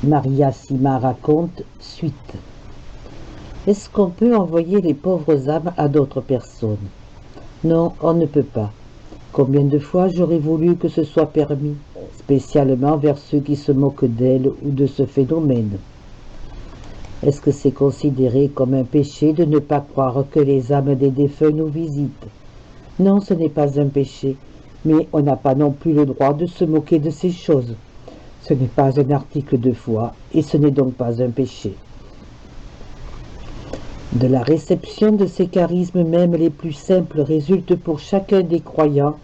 Maria Sima raconte, suite. Est-ce qu'on peut envoyer les pauvres âmes à d'autres personnes? Non, on ne peut pas. Combien de fois j'aurais voulu que ce soit permis, spécialement vers ceux qui se moquent d'elles ou de ce phénomène. Est-ce que c'est considéré comme un péché de ne pas croire que les âmes des défunts nous visitent? Non, ce n'est pas un péché, mais on n'a pas non plus le droit de se moquer de ces choses. Ce n'est pas un article de foi, et ce n'est donc pas un péché. De la réception de ces charismes même les plus simples résulte pour chacun des croyants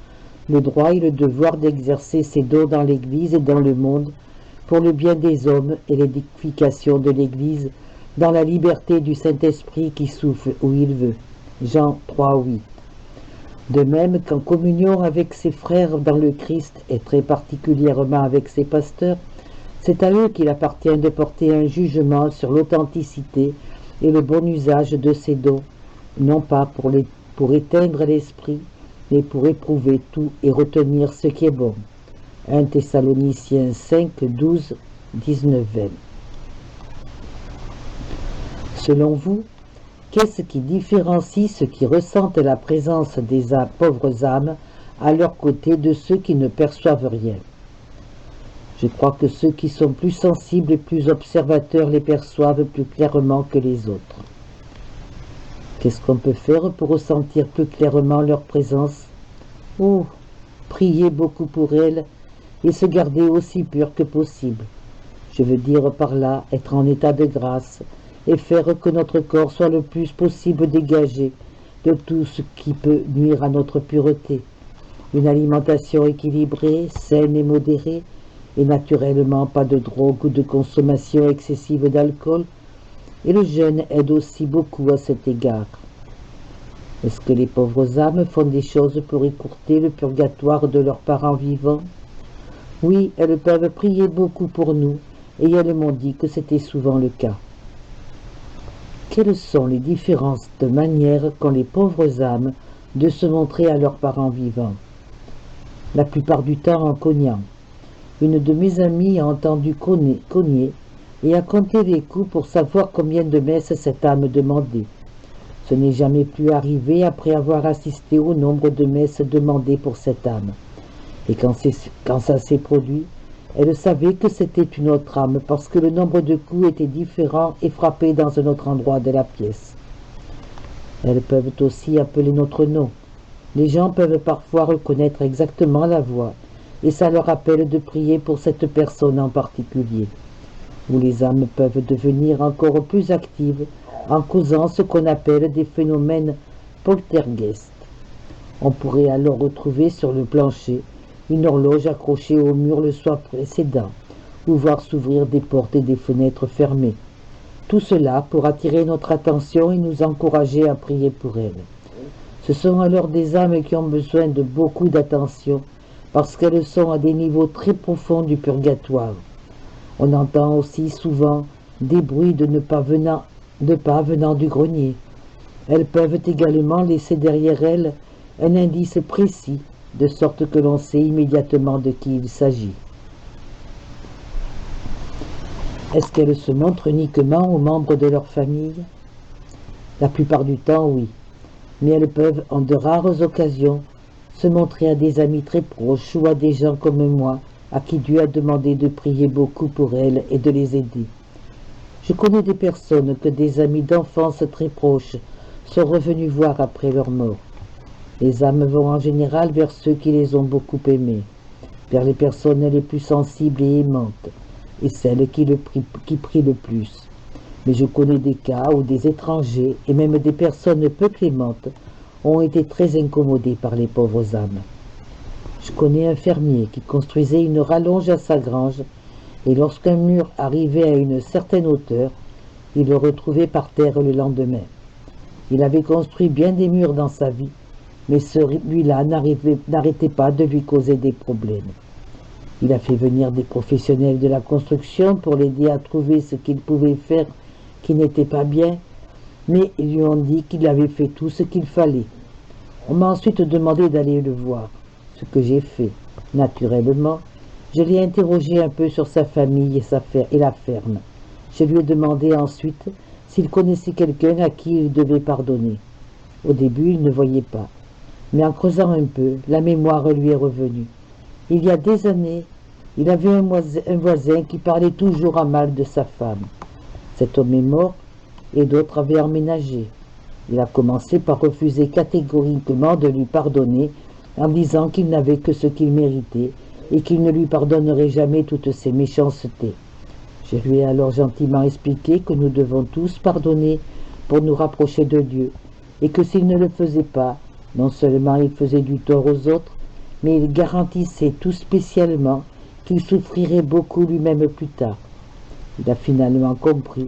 le droit et le devoir d'exercer ses dons dans l'Église et dans le monde pour le bien des hommes et l'édification de l'Église dans la liberté du Saint-Esprit qui souffle où il veut. Jean 3:8. De même qu'en communion avec ses frères dans le Christ et très particulièrement avec ses pasteurs, c'est à eux qu'il appartient de porter un jugement sur l'authenticité et le bon usage de ces dons, non pas pour éteindre l'esprit, mais pour éprouver tout et retenir ce qui est bon. 1 Thessaloniciens 5, 12, 19, 20. Selon vous, qu'est-ce qui différencie ceux qui ressentent la présence des pauvres âmes à leur côté de ceux qui ne perçoivent rien? Je crois que ceux qui sont plus sensibles et plus observateurs les perçoivent plus clairement que les autres. Qu'est-ce qu'on peut faire pour ressentir plus clairement leur présence? Oh, prier beaucoup pour elles et se garder aussi pur que possible. Je veux dire par là être en état de grâce et faire que notre corps soit le plus possible dégagé de tout ce qui peut nuire à notre pureté. Une alimentation équilibrée, saine et modérée, et naturellement pas de drogue ou de consommation excessive d'alcool, et le jeûne aide aussi beaucoup à cet égard. Est-ce que les pauvres âmes font des choses pour écourter le purgatoire de leurs parents vivants? Oui, elles peuvent prier beaucoup pour nous, et elles m'ont dit que c'était souvent le cas. Quelles sont les différentes manières qu'ont les pauvres âmes de se montrer à leurs parents vivants? La plupart du temps en cognant. Une de mes amies a entendu cogner et a compté les coups pour savoir combien de messes cette âme demandait. Ce n'est jamais plus arrivé après avoir assisté au nombre de messes demandées pour cette âme. Et quand ça s'est produit, elle savait que c'était une autre âme parce que le nombre de coups était différent et frappait dans un autre endroit de la pièce. Elles peuvent aussi appeler notre nom. Les gens peuvent parfois reconnaître exactement la voix et ça leur rappelle de prier pour cette personne en particulier. Ou les âmes peuvent devenir encore plus actives en causant ce qu'on appelle des phénomènes poltergeist. On pourrait alors retrouver sur le plancher une horloge accrochée au mur le soir précédent, ou voir s'ouvrir des portes et des fenêtres fermées. Tout cela pour attirer notre attention et nous encourager à prier pour elles. Ce sont alors des âmes qui ont besoin de beaucoup d'attention parce qu'elles sont à des niveaux très profonds du purgatoire. On entend aussi souvent des bruits de pas venant du grenier. Elles peuvent également laisser derrière elles un indice précis, de sorte que l'on sait immédiatement de qui il s'agit. Est-ce qu'elles se montrent uniquement aux membres de leur famille? La plupart du temps, oui. Mais elles peuvent, en de rares occasions, se montrer à des amis très proches ou à des gens comme moi, à qui Dieu a demandé de prier beaucoup pour elles et de les aider. Je connais des personnes que des amis d'enfance très proches sont revenus voir après leur mort. Les âmes vont en général vers ceux qui les ont beaucoup aimés, vers les personnes les plus sensibles et aimantes, et celles qui prient le plus. Mais je connais des cas où des étrangers et même des personnes peu clémentes ont été très incommodés par les pauvres âmes. Je connais un fermier qui construisait une rallonge à sa grange et lorsqu'un mur arrivait à une certaine hauteur, il le retrouvait par terre le lendemain. Il avait construit bien des murs dans sa vie, mais celui-là n'arrêtait pas de lui causer des problèmes. Il a fait venir des professionnels de la construction pour l'aider à trouver ce qu'il pouvait faire qui n'était pas bien, mais ils lui ont dit qu'il avait fait tout ce qu'il fallait. On m'a ensuite demandé d'aller le voir, ce que j'ai fait, naturellement, Je l'ai interrogé un peu sur sa famille et la ferme. Je lui ai demandé ensuite s'il connaissait quelqu'un à qui il devait pardonner. Au début, il ne voyait pas. Mais en creusant un peu, la mémoire lui est revenue. Il y a des années, il avait un voisin qui parlait toujours à mal de sa femme. Cet homme est mort et d'autres avaient emménagé. Il a commencé par refuser catégoriquement de lui pardonner en disant qu'il n'avait que ce qu'il méritait et qu'il ne lui pardonnerait jamais toutes ses méchancetés. Je lui ai alors gentiment expliqué que nous devons tous pardonner pour nous rapprocher de Dieu et que s'il ne le faisait pas, non seulement il faisait du tort aux autres, mais il garantissait tout spécialement qu'il souffrirait beaucoup lui-même plus tard. Il a finalement compris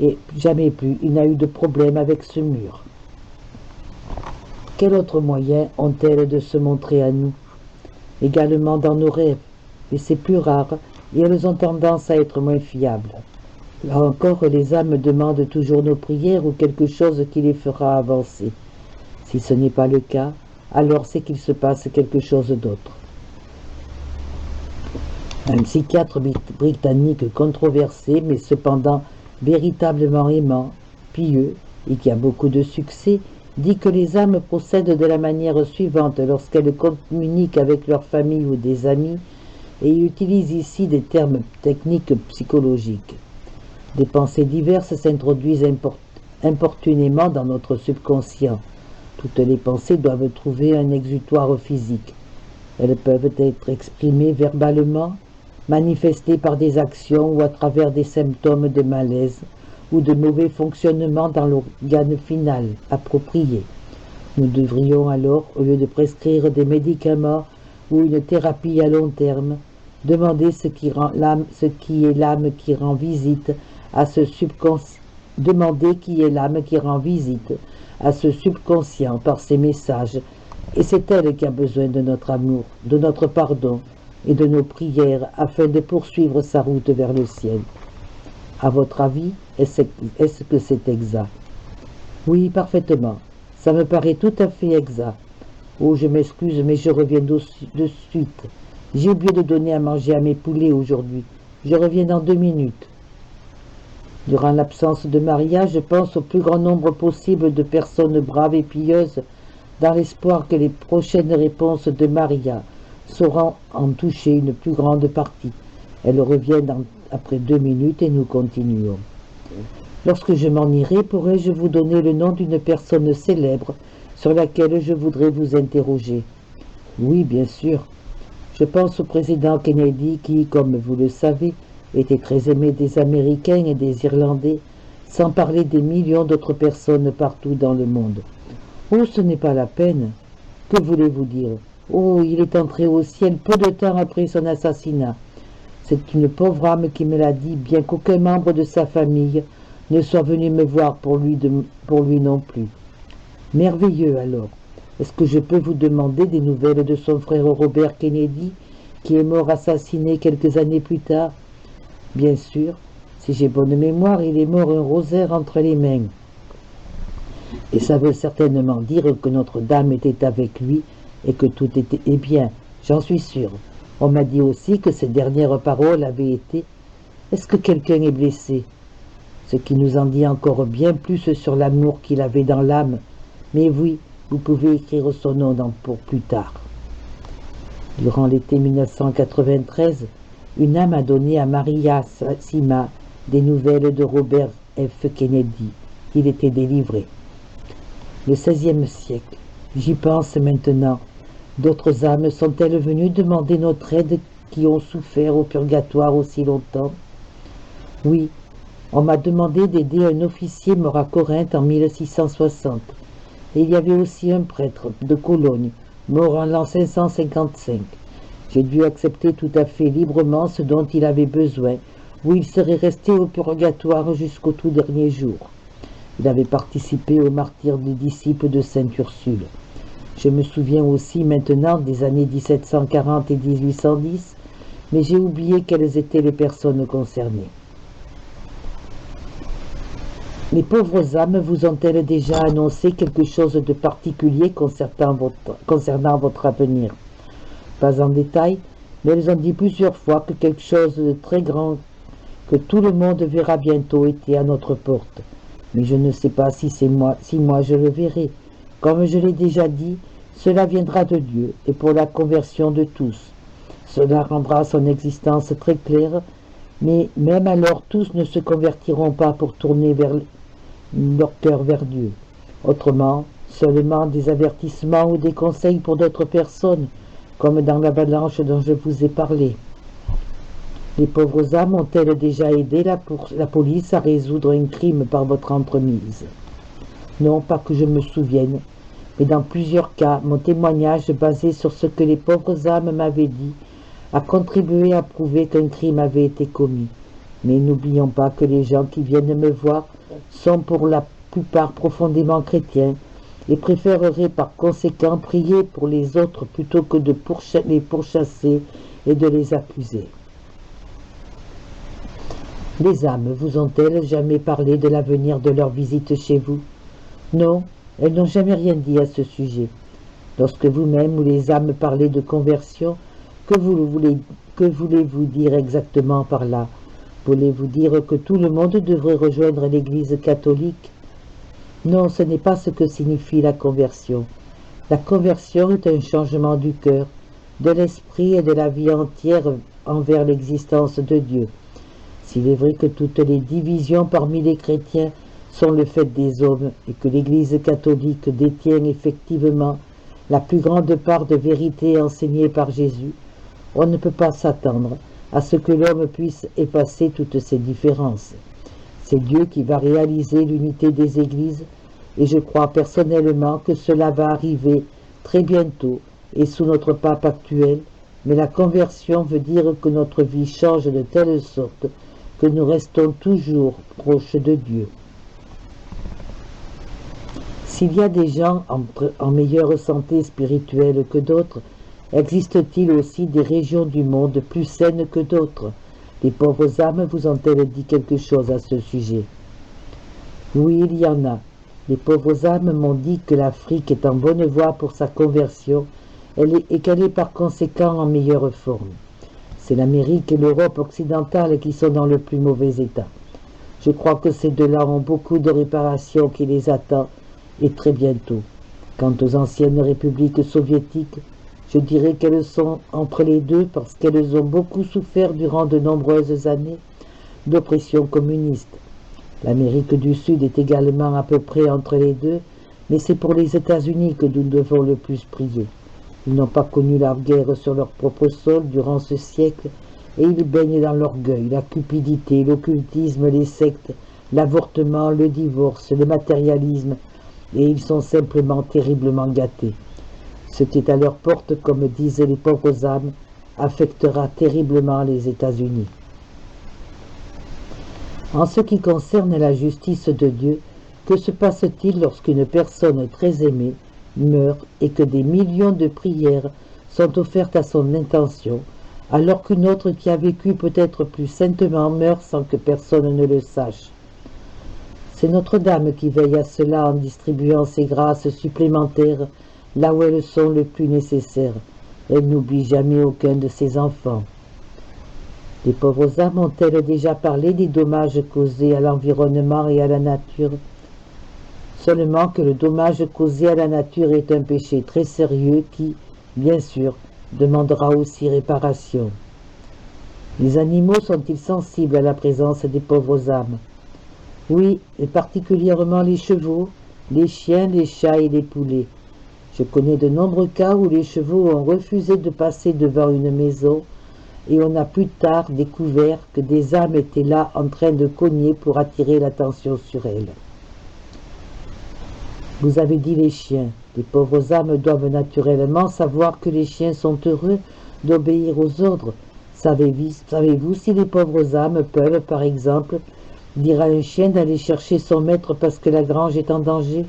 et jamais plus il n'a eu de problème avec ce mur. Quel autre moyen ont-elles de se montrer à nous? Également dans nos rêves, mais c'est plus rare et elles ont tendance à être moins fiables. Là encore, les âmes demandent toujours nos prières ou quelque chose qui les fera avancer. Si ce n'est pas le cas, alors c'est qu'il se passe quelque chose d'autre. Un psychiatre britannique controversé, mais cependant véritablement aimant, pieux, et qui a beaucoup de succès, dit que les âmes procèdent de la manière suivante lorsqu'elles communiquent avec leur famille ou des amis, et il utilise ici des termes techniques psychologiques. Des pensées diverses s'introduisent importunément dans notre subconscient. Toutes les pensées doivent trouver un exutoire physique. Elles peuvent être exprimées verbalement, manifestées par des actions ou à travers des symptômes de malaise ou de mauvais fonctionnement dans l'organe final approprié. Nous devrions alors, au lieu de prescrire des médicaments ou une thérapie à long terme, demander ce qui est l'âme qui rend visite à ce subconscient. Demander qui est l'âme qui rend visite à ce subconscient par ses messages, et c'est elle qui a besoin de notre amour, de notre pardon et de nos prières afin de poursuivre sa route vers le ciel. À votre avis, est-ce que c'est exact? Oui, parfaitement. Ça me paraît tout à fait exact. Oh, je m'excuse, mais je reviens de suite. J'ai oublié de donner à manger à mes poulets aujourd'hui. Je reviens dans 2 minutes. Durant l'absence de Maria, je pense au plus grand nombre possible de personnes braves et pieuses, dans l'espoir que les prochaines réponses de Maria sauront en toucher une plus grande partie. Elle revient après 2 minutes et nous continuons. Lorsque je m'en irai, pourrais-je vous donner le nom d'une personne célèbre sur laquelle je voudrais vous interroger? Oui, bien sûr. Je pense au président Kennedy qui, comme vous le savez, était très aimé des Américains et des Irlandais, sans parler des millions d'autres personnes partout dans le monde. Oh, ce n'est pas la peine. Que voulez-vous dire? Oh, il est entré au ciel peu de temps après son assassinat. C'est une pauvre âme qui me l'a dit, bien qu'aucun membre de sa famille ne soit venu me voir pour lui non plus. Merveilleux alors. Est-ce que je peux vous demander des nouvelles de son frère Robert Kennedy, qui est mort assassiné quelques années plus tard? Bien sûr, si j'ai bonne mémoire, il est mort un rosaire entre les mains. Et ça veut certainement dire que Notre-Dame était avec lui et que tout était bien, j'en suis sûr. On m'a dit aussi que ses dernières paroles avaient été « Est-ce que quelqu'un est blessé ?» Ce qui nous en dit encore bien plus sur l'amour qu'il avait dans l'âme. Mais oui, vous pouvez écrire son nom pour plus tard. Durant l'été 1993, une âme a donné à Maria Sima des nouvelles de Robert F. Kennedy. Il était délivré. Le XVIe siècle, j'y pense maintenant. D'autres âmes sont-elles venues demander notre aide qui ont souffert au purgatoire aussi longtemps? Oui, on m'a demandé d'aider un officier mort à Corinthe en 1660. Et il y avait aussi un prêtre de Cologne, mort en l'an 555. J'ai dû accepter tout à fait librement ce dont il avait besoin, où il serait resté au purgatoire jusqu'au tout dernier jour. Il avait participé au martyre des disciples de Sainte Ursule. Je me souviens aussi maintenant des années 1740 et 1810, mais j'ai oublié quelles étaient les personnes concernées. Les pauvres âmes vous ont-elles déjà annoncé quelque chose de particulier concernant votre avenir? Pas en détail, mais elles ont dit plusieurs fois que quelque chose de très grand que tout le monde verra bientôt était à notre porte. Mais je ne sais pas si moi je le verrai. Comme je l'ai déjà dit, cela viendra de Dieu et pour la conversion de tous. Cela rendra son existence très claire, mais même alors tous ne se convertiront pas pour tourner leur cœur vers Dieu. Autrement, seulement des avertissements ou des conseils pour d'autres personnes, comme dans l'avalanche dont je vous ai parlé. Les pauvres âmes ont-elles déjà aidé la police à résoudre un crime par votre entremise? Non, pas que je me souvienne, mais dans plusieurs cas, mon témoignage basé sur ce que les pauvres âmes m'avaient dit a contribué à prouver qu'un crime avait été commis. Mais n'oublions pas que les gens qui viennent me voir sont pour la plupart profondément chrétiens et préféreraient par conséquent prier pour les autres plutôt que de les pourchasser et de les accuser. Les âmes vous ont-elles jamais parlé de l'avenir de leur visite chez vous? Non, elles n'ont jamais rien dit à ce sujet. Lorsque vous-même ou les âmes parlez de conversion, que voulez-vous dire exactement par là? Voulez-vous dire que tout le monde devrait rejoindre l'Église catholique? Non, ce n'est pas ce que signifie la conversion. La conversion est un changement du cœur, de l'esprit et de la vie entière envers l'existence de Dieu. S'il est vrai que toutes les divisions parmi les chrétiens sont le fait des hommes et que l'Église catholique détient effectivement la plus grande part de vérité enseignée par Jésus, on ne peut pas s'attendre à ce que l'homme puisse effacer toutes ces différences. C'est Dieu qui va réaliser l'unité des églises et je crois personnellement que cela va arriver très bientôt et sous notre pape actuel, mais la conversion veut dire que notre vie change de telle sorte que nous restons toujours proches de Dieu. S'il y a des gens en meilleure santé spirituelle que d'autres, existe-t-il aussi des régions du monde plus saines que d'autres? Les pauvres âmes vous ont-elles dit quelque chose à ce sujet? Oui, il y en a. Les pauvres âmes m'ont dit que l'Afrique est en bonne voie pour sa conversion et qu'elle est par conséquent en meilleure forme. C'est l'Amérique et l'Europe occidentale qui sont dans le plus mauvais état. Je crois que ces deux-là ont beaucoup de réparations qui les attendent, et très bientôt. Quant aux anciennes républiques soviétiques, je dirais qu'elles sont entre les deux parce qu'elles ont beaucoup souffert durant de nombreuses années d'oppression communiste. L'Amérique du Sud est également à peu près entre les deux, mais c'est pour les États-Unis que nous devons le plus prier. Ils n'ont pas connu la guerre sur leur propre sol durant ce siècle, et ils baignent dans l'orgueil, la cupidité, l'occultisme, les sectes, l'avortement, le divorce, le matérialisme, et ils sont simplement terriblement gâtés. Ce qui est à leur porte, comme disent les pauvres âmes, affectera terriblement les États-Unis. En ce qui concerne la justice de Dieu, que se passe-t-il lorsqu'une personne très aimée meurt et que des millions de prières sont offertes à son intention, alors qu'une autre qui a vécu peut-être plus saintement meurt sans que personne ne le sache? C'est Notre-Dame qui veille à cela en distribuant ses grâces supplémentaires là où elles sont le plus nécessaires. Elle n'oublie jamais aucun de ses enfants. Les pauvres âmes ont-elles déjà parlé des dommages causés à l'environnement et à la nature? Seulement que le dommage causé à la nature est un péché très sérieux qui, bien sûr, demandera aussi réparation. Les animaux sont-ils sensibles à la présence des pauvres âmes? Oui, et particulièrement les chevaux, les chiens, les chats et les poulets. Je connais de nombreux cas où les chevaux ont refusé de passer devant une maison et on a plus tard découvert que des âmes étaient là en train de cogner pour attirer l'attention sur elles. Vous avez dit les chiens. Les pauvres âmes doivent naturellement savoir que les chiens sont heureux d'obéir aux ordres. Savez-vous si les pauvres âmes peuvent, par exemple, dire à un chien d'aller chercher son maître parce que la grange est en danger?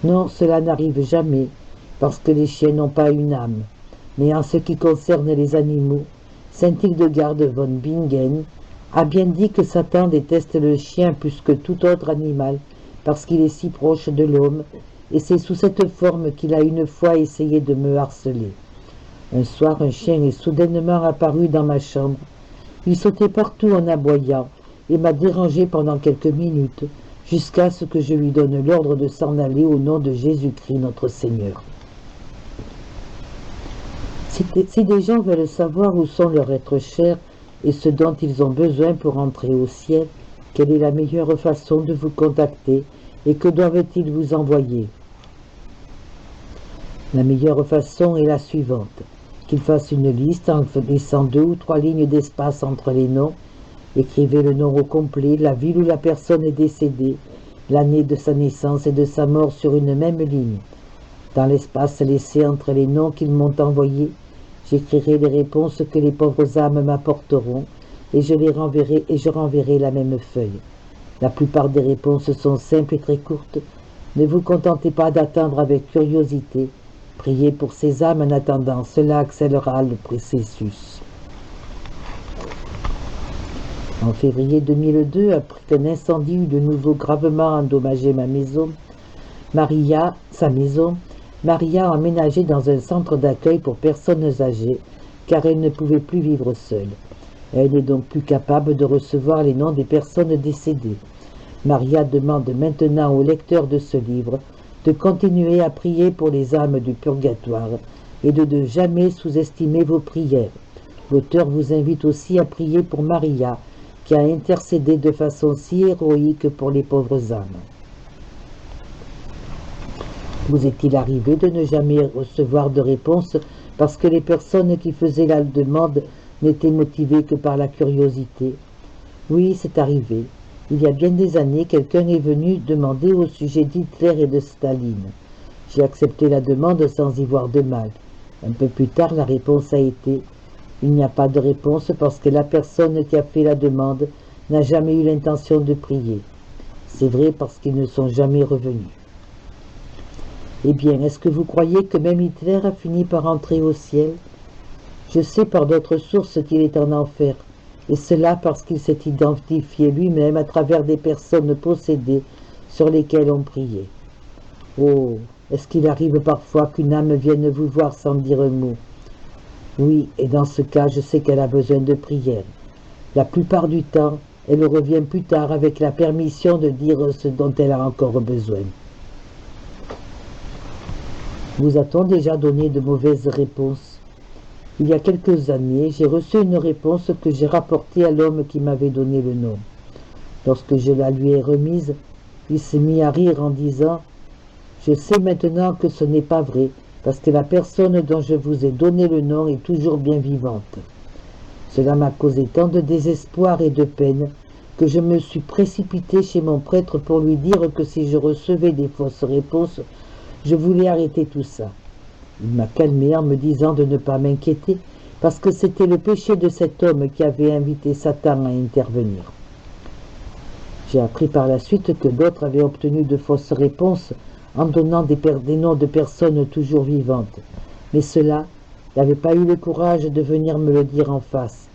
Non, cela n'arrive jamais, parce que les chiens n'ont pas une âme. Mais en ce qui concerne les animaux, saint Hildegarde von Bingen a bien dit que Satan déteste le chien plus que tout autre animal, parce qu'il est si proche de l'homme, et c'est sous cette forme qu'il a une fois essayé de me harceler. Un soir, un chien est soudainement apparu dans ma chambre. Il sautait partout en aboyant et m'a dérangé pendant quelques minutes, jusqu'à ce que je lui donne l'ordre de s'en aller au nom de Jésus-Christ notre Seigneur. Si des gens veulent savoir où sont leurs êtres chers et ce dont ils ont besoin pour entrer au ciel, quelle est la meilleure façon de vous contacter et que doivent-ils vous envoyer? La meilleure façon est la suivante. Qu'ils fassent une liste en laissant 2 ou 3 lignes d'espace entre les noms. Écrivez le nom au complet, la ville où la personne est décédée, l'année de sa naissance et de sa mort sur une même ligne. Dans l'espace laissé entre les noms qu'ils m'ont envoyés, j'écrirai les réponses que les pauvres âmes m'apporteront et je renverrai la même feuille. La plupart des réponses sont simples et très courtes. Ne vous contentez pas d'attendre avec curiosité. Priez pour ces âmes en attendant, cela accélérera le processus. En février 2002, après qu'un incendie eut de nouveau gravement endommagé sa maison, Maria a emménagé dans un centre d'accueil pour personnes âgées, car elle ne pouvait plus vivre seule. Elle n'est donc plus capable de recevoir les noms des personnes décédées. Maria demande maintenant au lecteur de ce livre de continuer à prier pour les âmes du purgatoire et de ne jamais sous-estimer vos prières. L'auteur vous invite aussi à prier pour Maria, qui a intercédé de façon si héroïque pour les pauvres âmes. Vous est-il arrivé de ne jamais recevoir de réponse parce que les personnes qui faisaient la demande n'étaient motivées que par la curiosité? Oui, c'est arrivé. Il y a bien des années, quelqu'un est venu demander au sujet d'Hitler et de Staline. J'ai accepté la demande sans y voir de mal. Un peu plus tard, la réponse a été « Il n'y a pas de réponse parce que la personne qui a fait la demande n'a jamais eu l'intention de prier. » C'est vrai parce qu'ils ne sont jamais revenus. Eh bien, est-ce que vous croyez que même Hitler a fini par entrer au ciel? Je sais par d'autres sources qu'il est en enfer, et cela parce qu'il s'est identifié lui-même à travers des personnes possédées sur lesquelles on priait. Oh, est-ce qu'il arrive parfois qu'une âme vienne vous voir sans dire un mot? Oui, et dans ce cas, je sais qu'elle a besoin de prière. La plupart du temps, elle revient plus tard avec la permission de dire ce dont elle a encore besoin. Vous a-t-on déjà donné de mauvaises réponses? Il y a quelques années, j'ai reçu une réponse que j'ai rapportée à l'homme qui m'avait donné le nom. Lorsque je la lui ai remise, il s'est mis à rire en disant « Je sais maintenant que ce n'est pas vrai, parce que la personne dont je vous ai donné le nom est toujours bien vivante. » Cela m'a causé tant de désespoir et de peine que je me suis précipité chez mon prêtre pour lui dire que si je recevais des fausses réponses, je voulais arrêter tout ça. Il m'a calmé en me disant de ne pas m'inquiéter, parce que c'était le péché de cet homme qui avait invité Satan à intervenir. J'ai appris par la suite que d'autres avaient obtenu de fausses réponses en donnant des noms de personnes toujours vivantes. Mais ceux-là n'avaient pas eu le courage de venir me le dire en face.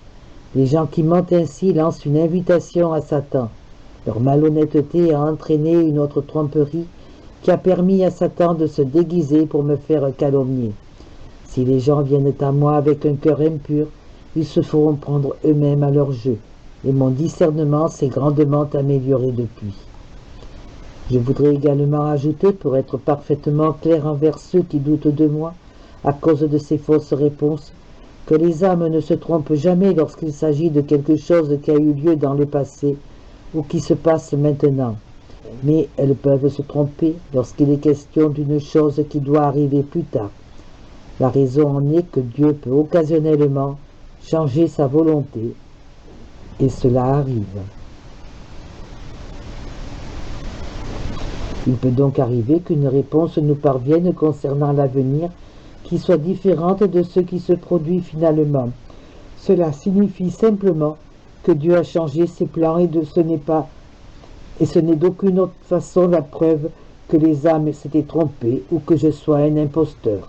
Les gens qui mentent ainsi lancent une invitation à Satan. Leur malhonnêteté a entraîné une autre tromperie qui a permis à Satan de se déguiser pour me faire calomnier. Si les gens viennent à moi avec un cœur impur, ils se feront prendre eux-mêmes à leur jeu, et mon discernement s'est grandement amélioré depuis. Je voudrais également ajouter, pour être parfaitement clair envers ceux qui doutent de moi, à cause de ces fausses réponses, que les âmes ne se trompent jamais lorsqu'il s'agit de quelque chose qui a eu lieu dans le passé ou qui se passe maintenant. Mais elles peuvent se tromper lorsqu'il est question d'une chose qui doit arriver plus tard. La raison en est que Dieu peut occasionnellement changer sa volonté, et cela arrive. Il peut donc arriver qu'une réponse nous parvienne concernant l'avenir qui soit différente de ce qui se produit finalement. Cela signifie simplement que Dieu a changé ses plans et ce n'est d'aucune autre façon la preuve que les âmes s'étaient trompées ou que je sois un imposteur.